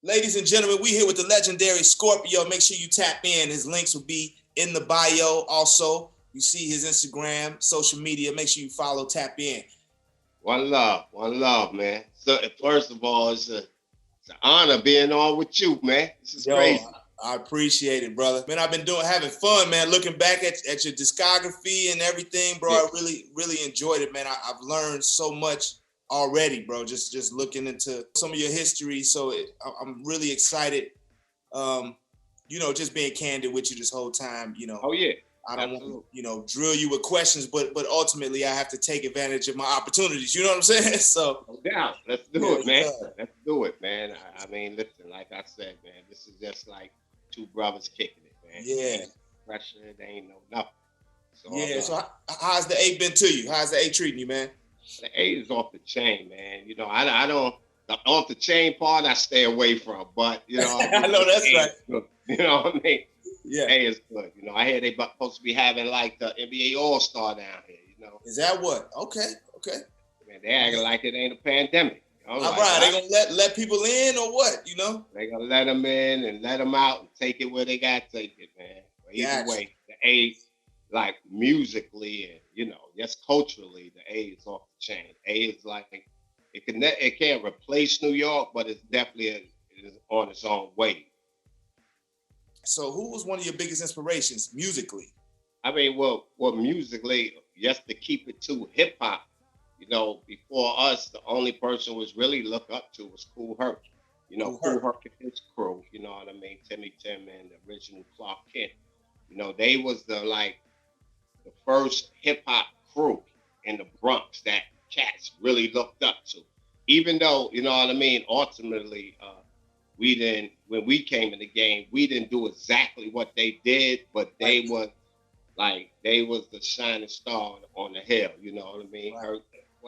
Ladies and gentlemen, we here with the legendary Scorpio. Make sure you tap in. His links will be in the bio. Also, you see his Instagram, social media. Make sure you follow, tap in. One love, man. So first of all, it's an honor being on with you, man. This is Yo, crazy. I appreciate it, brother. Man, I've been having fun, man. Looking back at your discography and everything, bro. Yeah. I really enjoyed it, man. I've learned so much already, bro. Just looking into some of your history. So I'm really excited. Just being candid with you this whole time. Oh yeah. I don't Absolutely. want to, drill you with questions, but ultimately I have to take advantage of my opportunities. You know what I'm saying? So No doubt. Let's do it, man. Let's do it, man. I mean, listen, like I said, man, this is just like two brothers kicking it, man. Yeah. There ain't no pressure, there ain't no nothing. Yeah. So how's the eight been to you? How's the eight treating you, man? The A is off the chain, man. I don't the off the chain part I stay away from, but I know that's right. You know what I mean? Yeah. A is good. I hear they supposed to be having like the NBA All Star down here. Is that what? Okay. Man, they acting like it ain't a pandemic. All right, they gonna let people in or what? They gonna let them in and let them out and take it where they got to take it, man. But either way, the A, like musically and just culturally, the A is off the chain. A is like it can't replace New York, but it's definitely it is on its own way. So, who was one of your biggest inspirations musically? I mean, well, musically, just to keep it to hip hop. Before us, the only person was really look up to was Kool Herc. Kool Herc and his crew. You know what I mean? Timmy Tim and the original Clark Kent. They was the first hip hop crew in the Bronx that cats really looked up to. Even though, you know what I mean, ultimately, we didn't, when we came in the game, we didn't do exactly what they did, but they was the shining star on the hill, you know what I mean? Right.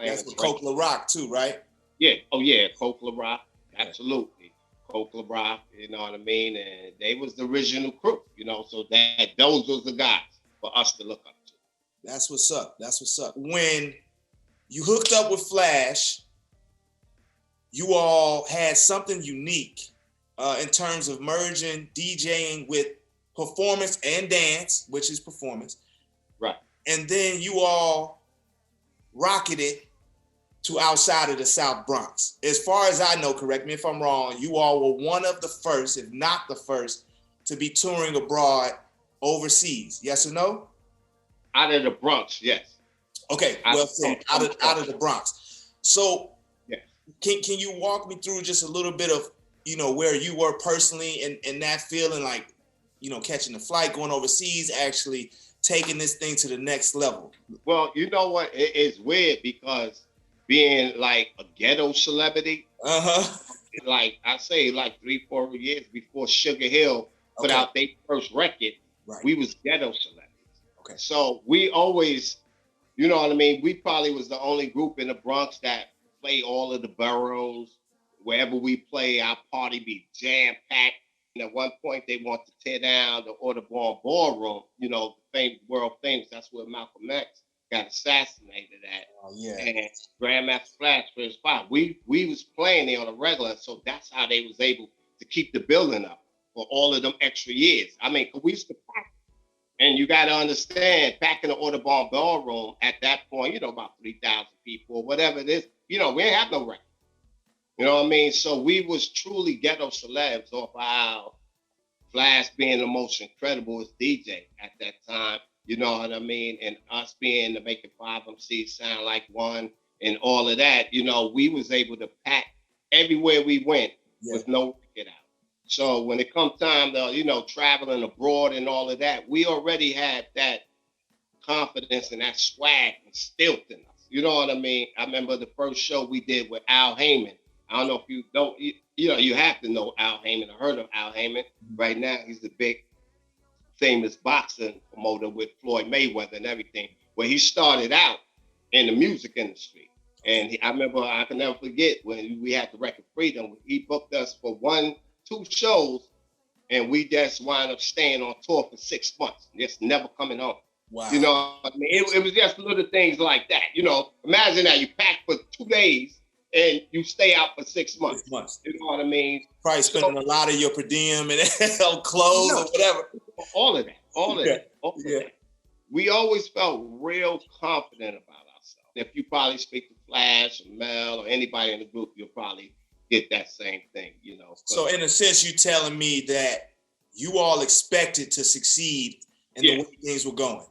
That's with Coke La Rock too, right? Yeah. Oh yeah, Coke La Rock. Absolutely. Coke La Rock, you know what I mean? And they was the original crew, so those was the guys for us to look up to. That's what's up. When you hooked up with Flash, you all had something unique in terms of merging DJing with performance and dance, which is performance. Right. And then you all rocketed to outside of the South Bronx. As far as I know, correct me if I'm wrong, you all were one of the first, if not the first, to be touring abroad overseas. Yes or no? Out of the Bronx, yes. Okay, well said. Out of the Bronx. So, yes. Can you walk me through just a little bit of where you were personally and that feeling like catching the flight, going overseas, actually taking this thing to the next level? Well, you know what? It's weird because being like a ghetto celebrity, like I say, like 3-4 years before Sugar Hill put out their first record, we was ghetto celebrities. Okay. So we always, you know what I mean? We probably was the only group in the Bronx that play all of the boroughs. Wherever we play, our party be jam-packed. And at one point, they want to tear down the Audubon Ballroom, world famous. That's where Malcolm X got assassinated at. Oh, yeah. And Grandmaster Flash for his spot. We was playing there on a regular, so that's how they was able to keep the building up for all of them extra years. I mean, we used to pack. And you got to understand, back in the Audubon Ballroom, at that point, about 3,000 people or whatever it is, we didn't have no record. You know what I mean? So we was truly ghetto celebs off our Flash being the most incredible DJ at that time. You know what I mean? And us being the making 5 MCs sound like one and all of that, we was able to pack everywhere we went with no record out. So when it comes time to, traveling abroad and all of that, we already had that confidence and that swag instilled in us. You know what I mean? I remember the first show we did with Al Heyman. I don't know if you don't, you have to know Al Heyman or heard of Al Heyman. Right now, he's the big, famous boxing promoter with Floyd Mayweather and everything, where he started out in the music industry. And I remember, I can never forget when we had the record Freedom, he booked us for 1-2 shows, and we just wound up staying on tour for 6 months, just never coming home. Wow. You know, I mean, it was just little things like that. Imagine that you pack for 2 days and you stay out for 6 months. 6 months. You know what I mean? Probably spending a lot of your per diem and clothes or whatever. All of that. We always felt real confident about ourselves. If you probably speak to Flash or Mel or anybody in the group, you'll probably get that same thing, you know. So in a sense, you're telling me that you all expected to succeed in the way things were going.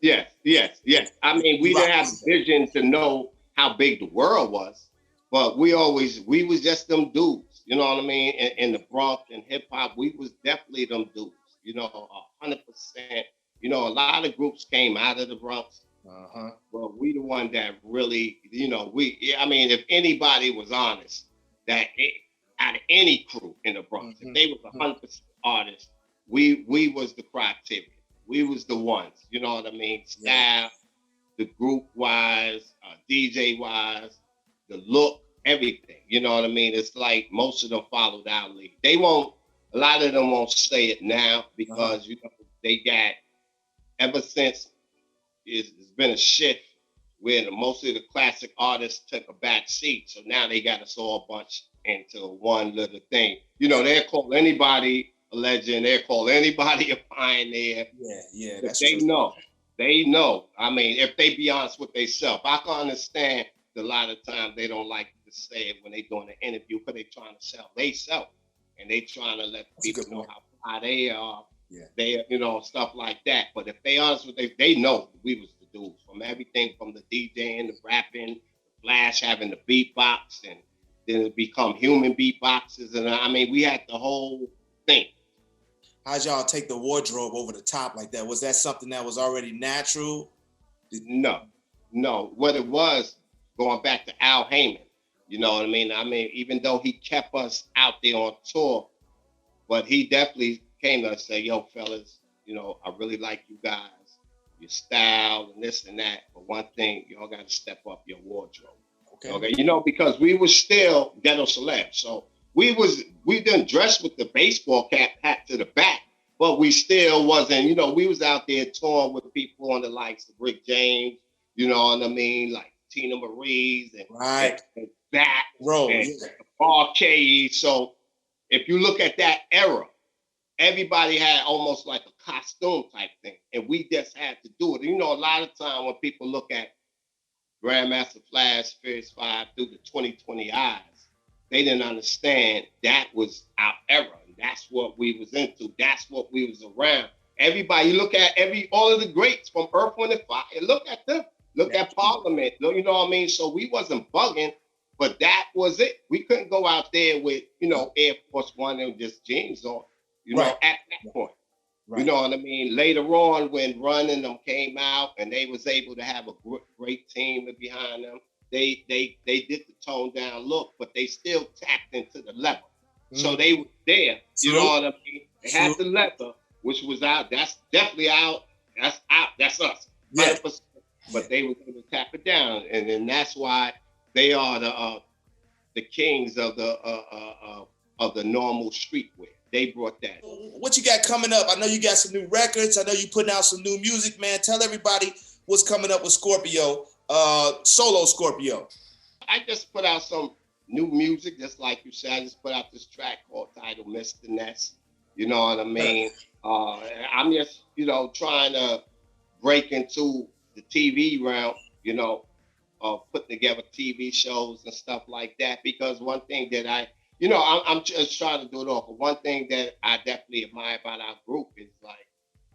Yes. I mean, we didn't have vision to know how big the world was, but we was just them dudes, you know what I mean? In the Bronx and hip hop, we was definitely them dudes, you know, 100%. You know, a lot of groups came out of the Bronx. But we the one that really, you know, I mean, if anybody was honest, out of any crew in the Bronx, if they was 100% artists, we was the criteria. We was the ones, you know what I mean? Style, the group wise, DJ wise, the look, everything. You know what I mean? It's like most of them followed our lead. A lot of them won't say it now because you know they got, ever since it's been a shift where most of the classic artists took a back seat. So now they got us all bunched into one little thing. You know, they'll call anybody a legend. They'll call anybody a pioneer. Yeah. That's they true. They know. I mean, if they be honest with themselves, I can understand a lot of times they don't like to say it when they doing an interview because they trying to sell themselves and they trying to let people know how high they are. They, you know, stuff like that. But if they honest with they know we was the dudes from everything from the DJing, the rapping, the Flash having the beatbox, and then it become human beatboxes. And I mean, we had the whole thing. How'd y'all take the wardrobe over the top like that? Was that something that was already natural? No. What it was, going back to Al Heyman, you know what I mean? I mean, even though he kept us out there on tour, but he definitely came to us and said, yo, fellas, you know, I really like you guys, your style and this and that. But one thing, y'all got to step up your wardrobe. Okay. You know, because we were still ghetto celebs. So we didn't dress with the baseball cap hat to the back, but we still wasn't, you know, we was out there touring with people on the likes of Rick James, you know what I mean? Like Tina Marie's and that and RK. So if you look at that era, everybody had almost like a costume type thing, and we just had to do it. You know, a lot of time when people look at Grandmaster Flash, Furious 5 through the 2020 eyes, they didn't understand that was our era. And that's what we was into. That's what we was around. Everybody, look at all of the greats from Earth, Wind, and Fire. Look at them. Look at Parliament. You know what I mean? So we wasn't bugging, but that was it. We couldn't go out there with, you know, Air Force One and just jeans on, you know, at that point. You know what I mean? Later on, when Run and them came out and they was able to have a great team behind them, they did the toned down look, but they still tapped into the level. So they were there. You know what I mean? They had the leather, which was out. That's definitely out. That's out. That's us. 100%. But they were able to tap it down, and then that's why they are the kings of the normal streetwear. They brought that. What you got coming up? I know you got some new records. I know you putting out some new music, man. Tell everybody what's coming up with Scorpio, solo Scorpio. I just put out some new music, just like you said. I just put out this track called titled Mr. Ness. You know what I mean? I'm just, you know, trying to break into the TV realm, you know, putting together TV shows and stuff like that. Because one thing that I'm just trying to do it all. But one thing that I definitely admire about our group is like,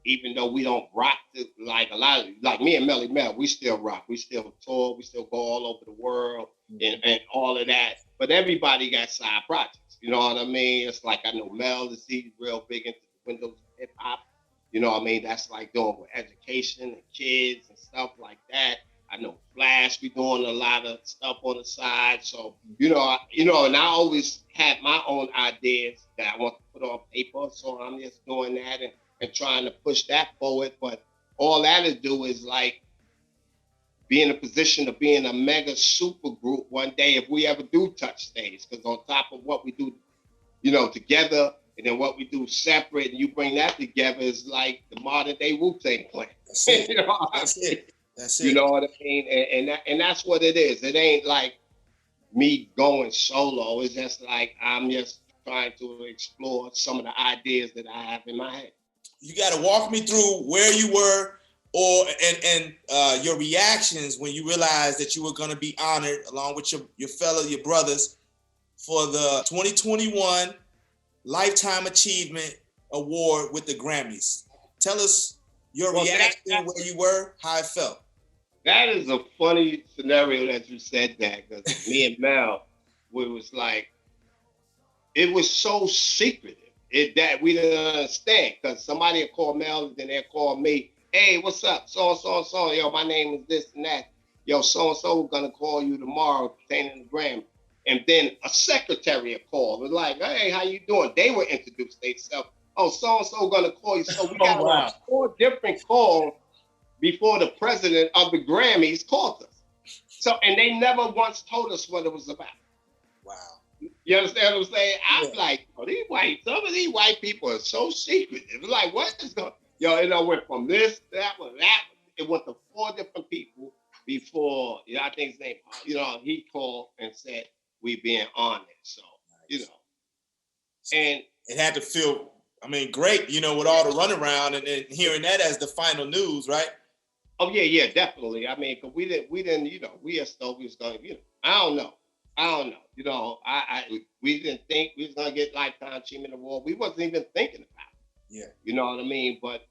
even though we don't rock like a lot of, like me and Melly Mel, we still rock. We still tour. We still go all over the world and all of that. But everybody got side projects. You know what I mean? It's like I know Mel is he's real big into the Windows hip hop. You know what I mean? That's like doing with education and kids and stuff like that. I know Flash be doing a lot of stuff on the side. So, and I always had my own ideas that I want to put on paper. So I'm just doing that and trying to push that forward. But all that to do is like be in a position of being a mega super group one day if we ever do touch stage. Because on top of what we do, together, and then what we do separate, and you bring that together is like the modern day Wu-Tang Clan. That's it. That's it. You know what I mean? And that's what it is. It ain't like me going solo. It's just like I'm just trying to explore some of the ideas that I have in my head. You got to walk me through where you were, or and your reactions when you realized that you were going to be honored along with your brothers for the 2021 Lifetime Achievement Award with the Grammys. Tell us your reaction, where you were, how it felt. That is a funny scenario that you said that, because me and Mel, it was so secretive that we didn't understand, because somebody would call Mel and then they'd call me, hey, what's up? So, yo, my name is this and that. Yo, so-and-so, we're going to call you tomorrow pertaining to Grammy. And then a secretary would call. It was like, hey, how you doing? They would introduce themselves. Oh, so-and-so going to call you. So we got like 4 different calls before the president of the Grammys called us. So, and they never once told us what it was about. Wow. You understand what I'm saying? I'm like, oh, some of these white people are so secretive. It's like, what is going on? Yo, it went from this, that. It went to 4 different people before, I think his name, he called and said, we being honored. So, and it had to feel, great, with all the runaround and hearing that as the final news, right? Oh yeah, definitely. Cause we didn't, we just thought we was going, I don't know. We didn't think we was gonna get Lifetime Achievement Award. We wasn't even thinking about it. Yeah. You know what I mean? But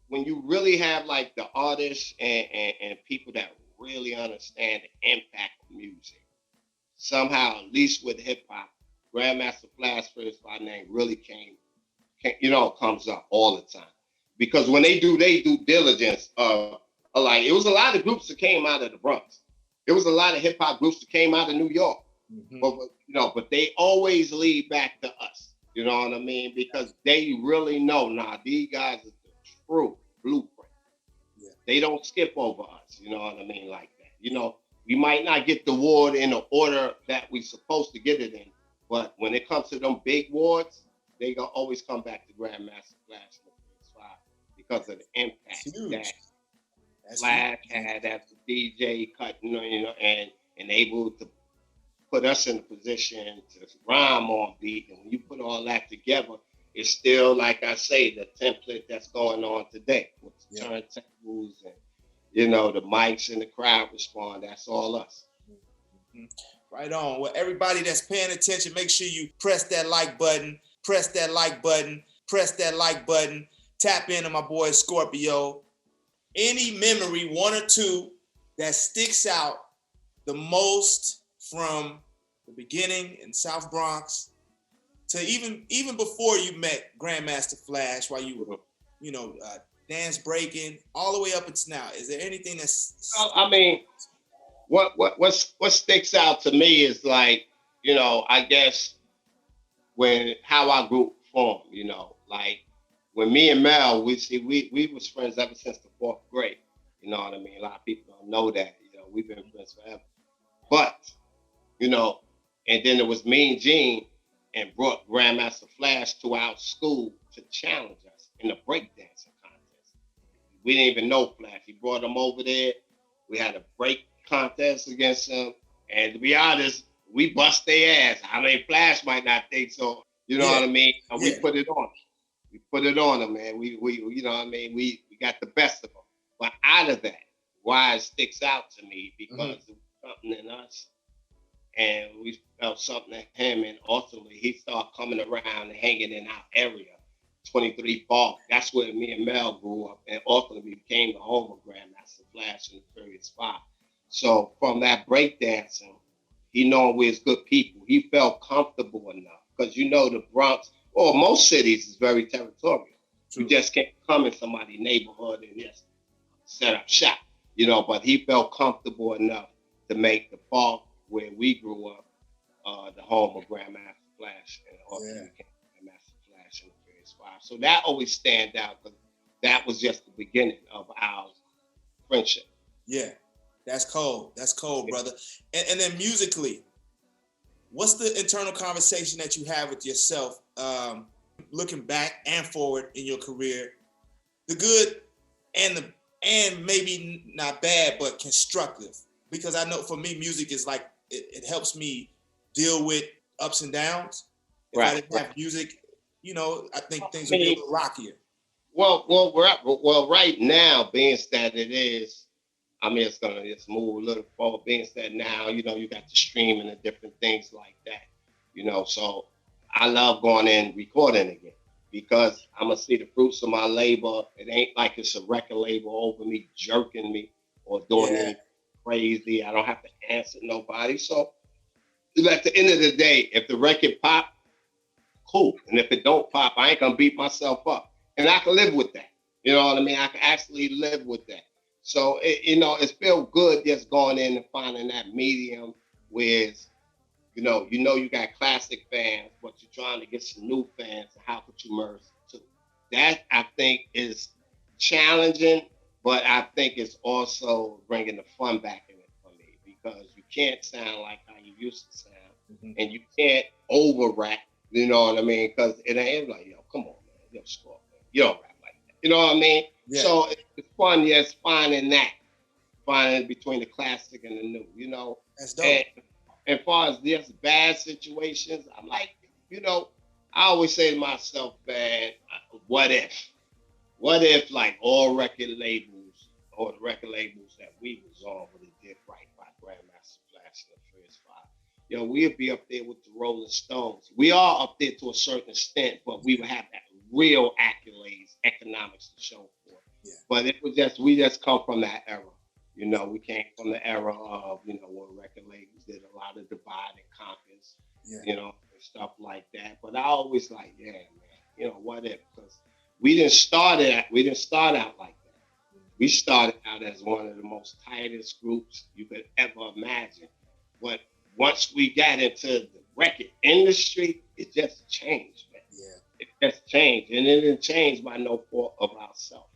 when you really have like the artists and people that really understand the impact of music, somehow, at least with hip hop, Grandmaster Flash, for his name, really comes up all the time. Because when they do due diligence, like it was a lot of groups that came out of the Bronx. There was a lot of hip hop groups that came out of New York. Mm-hmm. But they always lead back to us. You know what I mean? Because they really know, these guys are the true blueprint. Yeah. They don't skip over us. You know what I mean? Like that. We might not get the award in the order that we're supposed to get it in, but when it comes to them big awards, they gonna always come back to Grandmaster Flash because of the impact that Flash had as a DJ cutting, and able to put us in a position to rhyme on beat. And when you put all that together, it's still, like I say, the template that's going on today with the turntables and, the mics and the crowd respond. That's all us. Mm-hmm. Right on. Well, everybody that's paying attention, make sure you press that like button, press that like button, press that like button. Tap into my boy Scorpio. Any memory, 1 or 2, that sticks out the most from the beginning in South Bronx to even before you met Grandmaster Flash, while you were, dance breaking all the way up until now. Is there anything that's? What sticks out to me is like, I guess how our group formed. Like when me and Mel, we was friends ever since the 4th grade. You know what I mean? A lot of people don't know that. We've been friends forever. But, and then it was me and Gene and brought Grandmaster Flash to our school to challenge us in the breakdancing contest. We didn't even know Flash. He brought him over there. We had a break contest against him. And to be honest, we bust their ass. Flash might not think so. You know what I mean? And we put it on. We put it on them, man. We we got the best of them. But out of that, why it sticks out to me, because it was something in us, and we felt something in him, and ultimately he started coming around and hanging in our area, 23 Park. That's where me and Mel grew up, and ultimately became the home of Grandmaster Flash in the Furious 5. So from that breakdancing, he knowing we're good people, he felt comfortable enough, because the Bronx, or most cities, is very territorial. True. You just can't come in somebody's neighborhood and just set up shop, but he felt comfortable enough to make the Park where we grew up the home of Grandmaster Flash, and ultimately became Grandmaster Flash in the Furious 5. So that always stands out, because that was just the beginning of our friendship. Yeah, that's cold. That's cold, brother. And then musically, what's the internal conversation that you have with yourself, looking back and forward in your career, the good and maybe not bad, but constructive? because I know for me, music is like, it helps me deal with ups and downs. If I didn't have music, you know, I think things would be a little rockier. Well, right now, being that it is, I mean, it's gonna just move a little forward. Being that now, you know, you got the streaming and different things like that, you know. So I love going in recording again because I'm gonna see the fruits of my labor. It ain't like it's a record label over me jerking me or doing anything crazy. I don't have to answer nobody. So at the end of the day, if the record pop, cool. And if it don't pop, I ain't gonna beat myself up. And I can live with that. You know what I mean? I can actually live with that. So, you know, it's feel good just going in and finding that medium where, you know you got classic fans, but you're trying to get some new fans. And how could you merge the two? That, I think, is challenging, but I think it's also bringing the fun back in it for me because you can't sound like how you used to sound, and you can't over-rap, you know what I mean? Because it ain't like, yo, come on, man, yo, Scorpio, you don't rap like that. You know what I mean? Yeah. So it's fun, yes, finding between the classic and the new, you know? That's dope. And as far as just bad situations, I'm like, you know, I always say to myself, man, what if like all record labels or the record labels that we was on would have did right by Grandmaster Flash and the First Five? You know, we'd be up there with the Rolling Stones. We are up there to a certain extent, but we would have that real accolades, economics to show for it. Yeah. But it was we just come from that era. You know, we came from the era of, you know, when record labels did a lot of divide and conquers, you know, and stuff like that. But I always like, yeah, man, you know, what if? Because we didn't start out like that. We started out as one of the most tightest groups you could ever imagine. But once we got into the record industry, it just changed, man. Yeah. It just changed. And it didn't change by no fault of ourselves.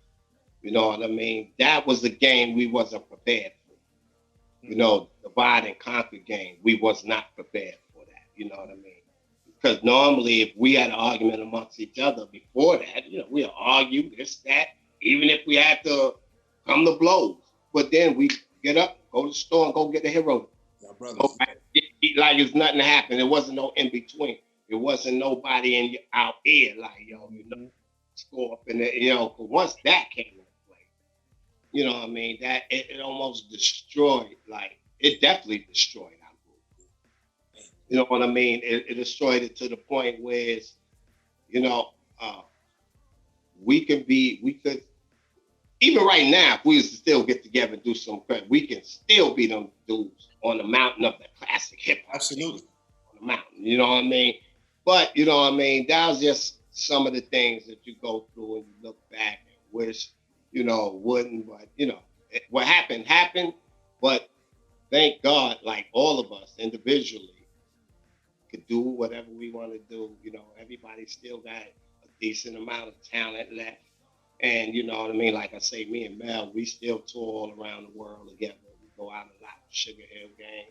You know what I mean? That was the game we wasn't prepared for. You know, divide and conquer game, we was not prepared for that. You know what I mean? Because normally if we had an argument amongst each other before that, you know, we'll argue this, that, even if we had to come to blows. But then we get up, go to the store and go get the hero. Yeah, brother. Eat like it's nothing happened. There wasn't no in between. There wasn't nobody in our ear like, yo, you know, score up in there. You know, once that came in, you know what I mean? That it almost destroyed, like, it definitely destroyed our group. You know what I mean? It destroyed it to the point where, you know, we could, even right now, if we was to still get together and do some credit, we can still be them dudes on the mountain of the classic hip hop. Absolutely. On the mountain, you know what I mean? But, you know what I mean? That was just some of the things that you go through and you look back and wish, you know, wouldn't, but, you know, what happened, but thank God, like all of us individually could do whatever we want to do. You know, everybody still got a decent amount of talent left. And, you know what I mean? Like I say, me and Mel, we still tour all around the world together. We go out a lot, Sugar Hill Gang.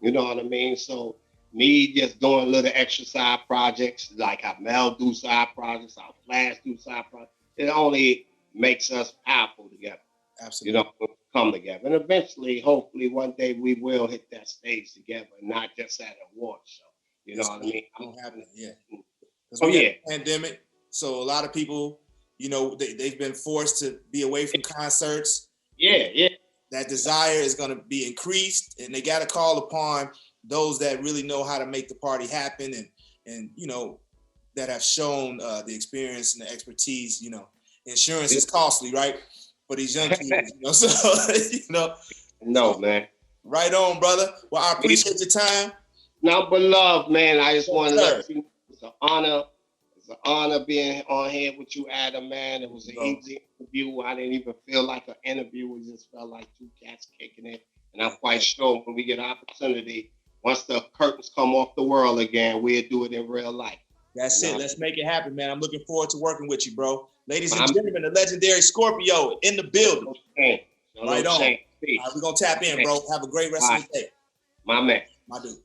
You know what I mean? So me just doing little extra side projects, like how Mel do side projects, how Flash do side projects, it only makes us powerful together. Absolutely. You know, come together. And eventually, hopefully, one day we will hit that stage together, not just at an award show. You know what I mean? Don't happen, yeah. Because we had a pandemic, so a lot of people, you know, they've been forced to be away from concerts. Yeah. That desire is going to be increased, and they got to call upon those that really know how to make the party happen, and you know, that have shown the experience and the expertise. You know, insurance is costly, right? For these young kids, you know. So, you know. No, man. Right on, brother. Well, I appreciate your time. No, but love, man. I just want to let you know it's an honor. It's an honor being on here with you, Adam, man. It was an easy interview. I didn't even feel like an interview. It just felt like two cats kicking it. And I'm quite sure when we get an opportunity, once the curtains come off the world again, we'll do it in real life. That's it. Let's make it happen, man. I'm looking forward to working with you, bro. Ladies and gentlemen, the legendary Scorpio in the building. Right on. All right, we're going to tap in, bro. Have a great rest of the day. My man. My dude.